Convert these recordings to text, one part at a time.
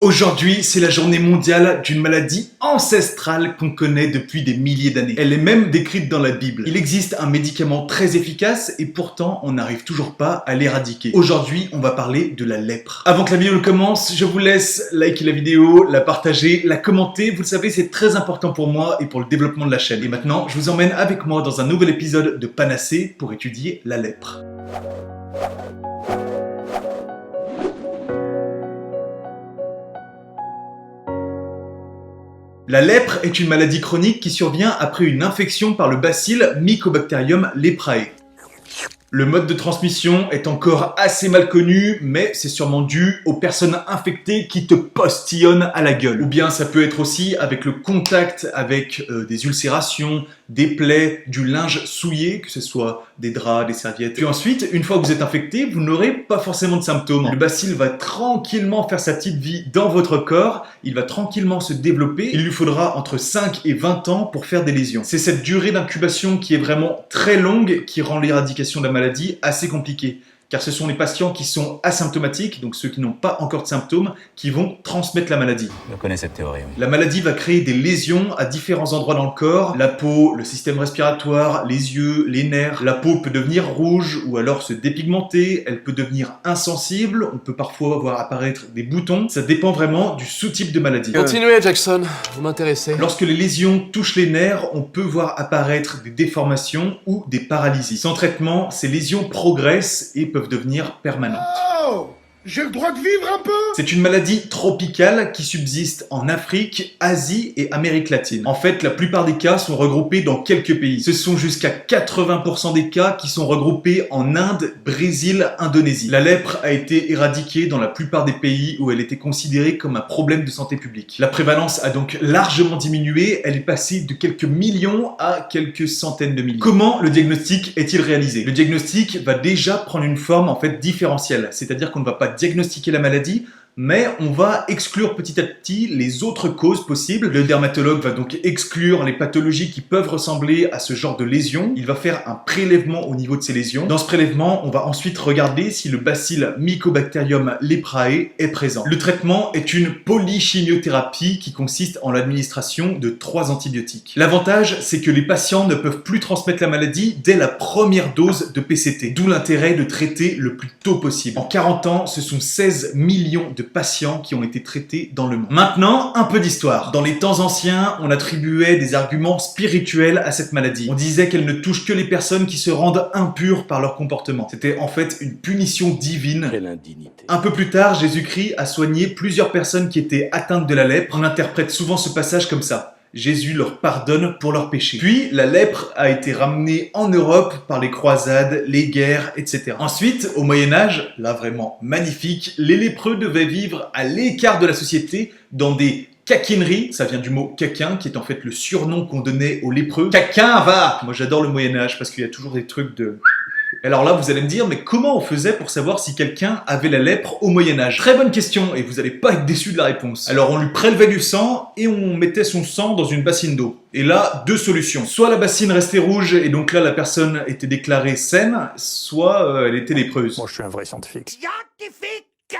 Aujourd'hui, c'est la journée mondiale d'une maladie ancestrale qu'on connaît depuis des milliers d'années. Elle est même décrite dans la Bible. Il existe un médicament très efficace et pourtant on n'arrive toujours pas à l'éradiquer. Aujourd'hui, on va parler de la lèpre. Avant que la vidéo commence, je vous laisse liker la vidéo, la partager, la commenter. Vous le savez, c'est très important pour moi et pour le développement de la chaîne. Et maintenant, je vous emmène avec moi dans un nouvel épisode de Panacée pour étudier la lèpre. La lèpre est une maladie chronique qui survient après une infection par le bacille Mycobacterium leprae. Le mode de transmission est encore assez mal connu, mais c'est sûrement dû aux personnes infectées qui te postillonnent à la gueule. Ou bien ça peut être aussi avec le contact avec des ulcérations, des plaies, du linge souillé, que ce soit des draps, des serviettes. Puis ensuite, une fois que vous êtes infecté, vous n'aurez pas forcément de symptômes. Le bacille va tranquillement faire sa petite vie dans votre corps, il va tranquillement se développer. Il lui faudra entre 5 et 20 ans pour faire des lésions. C'est cette durée d'incubation qui est vraiment très longue qui rend l'éradication de la maladie assez compliquée. Car ce sont les patients qui sont asymptomatiques, donc ceux qui n'ont pas encore de symptômes, qui vont transmettre la maladie. Je connais cette théorie, oui. La maladie va créer des lésions à différents endroits dans le corps, la peau, le système respiratoire, les yeux, les nerfs. La peau peut devenir rouge ou alors se dépigmenter, elle peut devenir insensible, on peut parfois voir apparaître des boutons, ça dépend vraiment du sous-type de maladie. Continuez Jackson, vous m'intéressez. Lorsque les lésions touchent les nerfs, on peut voir apparaître des déformations ou des paralysies. Sans traitement, ces lésions progressent et peuvent devenir permanentes. Oh, j'ai le droit de vivre un peu. C'est une maladie tropicale qui subsiste en Afrique, Asie et Amérique latine. En fait, la plupart des cas sont regroupés dans quelques pays. Ce sont jusqu'à 80% des cas qui sont regroupés en Inde, Brésil, Indonésie. La lèpre a été éradiquée dans la plupart des pays où elle était considérée comme un problème de santé publique. La prévalence a donc largement diminué, elle est passée de quelques millions à quelques centaines de millions. Comment le diagnostic est-il réalisé? Le diagnostic va déjà prendre une forme en fait différentielle, c'est-à-dire qu'on ne va pas diagnostiquer la maladie, mais on va exclure petit à petit les autres causes possibles. Le dermatologue va donc exclure les pathologies qui peuvent ressembler à ce genre de lésions. Il va faire un prélèvement au niveau de ces lésions. Dans ce prélèvement, on va ensuite regarder si le bacille Mycobacterium leprae est présent. Le traitement est une polychimiothérapie qui consiste en l'administration de 3 antibiotiques. L'avantage, c'est que les patients ne peuvent plus transmettre la maladie dès la première dose de PCT, d'où l'intérêt de traiter le plus tôt possible. En 40 ans, ce sont 16 millions de patients qui ont été traités dans le monde. Maintenant, un peu d'histoire. Dans les temps anciens, on attribuait des arguments spirituels à cette maladie. On disait qu'elle ne touche que les personnes qui se rendent impures par leur comportement. C'était en fait une punition divine. Quelle indignité. Un peu plus tard, Jésus-Christ a soigné plusieurs personnes qui étaient atteintes de la lèpre. On interprète souvent ce passage comme ça. Jésus leur pardonne pour leurs péchés. Puis, la lèpre a été ramenée en Europe par les croisades, les guerres, etc. Ensuite, au Moyen-Âge, là vraiment magnifique, les lépreux devaient vivre à l'écart de la société dans des caquineries, ça vient du mot caquin, qui est en fait le surnom qu'on donnait aux lépreux. Caquin, va! Moi j'adore le Moyen-Âge parce qu'il y a toujours des trucs de... Alors là, vous allez me dire, mais comment on faisait pour savoir si quelqu'un avait la lèpre au Moyen-Âge? Très bonne question, et vous n'allez pas être déçus de la réponse. Alors on lui prélevait du sang, et on mettait son sang dans une bassine d'eau. Et là, 2 solutions. Soit la bassine restait rouge, et donc là, la personne était déclarée saine, soit elle était lépreuse. Moi, je suis un vrai scientifique.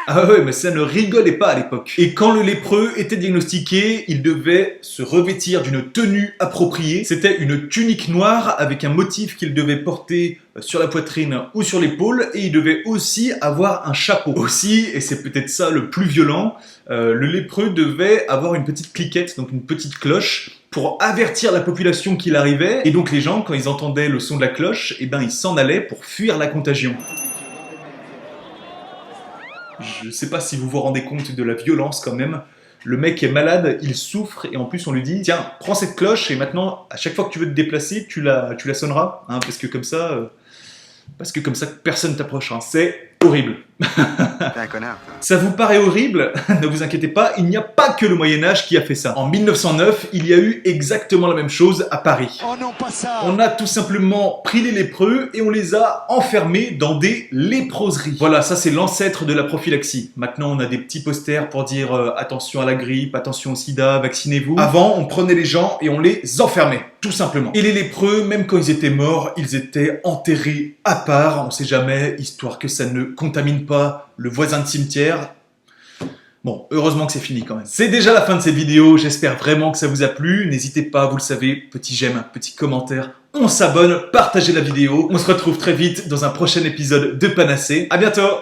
Ah ouais, mais ça ne rigolait pas à l'époque. Et quand le lépreux était diagnostiqué, il devait se revêtir d'une tenue appropriée. C'était une tunique noire avec un motif qu'il devait porter sur la poitrine ou sur l'épaule, et il devait aussi avoir un chapeau. Aussi, et c'est peut-être ça le plus violent, le lépreux devait avoir une petite cliquette, donc une petite cloche, pour avertir la population qu'il arrivait. Et donc les gens, quand ils entendaient le son de la cloche, eh ben ils s'en allaient pour fuir la contagion. Je sais pas si vous vous rendez compte de la violence quand même. Le mec est malade, il souffre, et en plus on lui dit « Tiens, prends cette cloche, et maintenant, à chaque fois que tu veux te déplacer, tu la sonneras, hein, parce que comme ça, personne t'approchera. » C'est horrible. T'es un connard, toi. Ça vous paraît horrible? Ne vous inquiétez pas, il n'y a pas que le Moyen-Âge qui a fait ça. En 1909, il y a eu exactement la même chose à Paris. Oh non, pas ça. On a tout simplement pris les lépreux et on les a enfermés dans des léproseries. Voilà, ça c'est l'ancêtre de la prophylaxie. Maintenant, on a des petits posters pour dire attention à la grippe, attention au sida, vaccinez-vous. Avant, on prenait les gens et on les enfermait, tout simplement. Et les lépreux, même quand ils étaient morts, ils étaient enterrés à part, on sait jamais, histoire que ça ne contamine pas le voisin de cimetière. Bon, heureusement que c'est fini quand même. C'est déjà la fin de cette vidéo, j'espère vraiment que ça vous a plu. N'hésitez pas, vous le savez, petit j'aime, petit commentaire, on s'abonne, partagez la vidéo. On se retrouve très vite dans un prochain épisode de Panacée. À bientôt!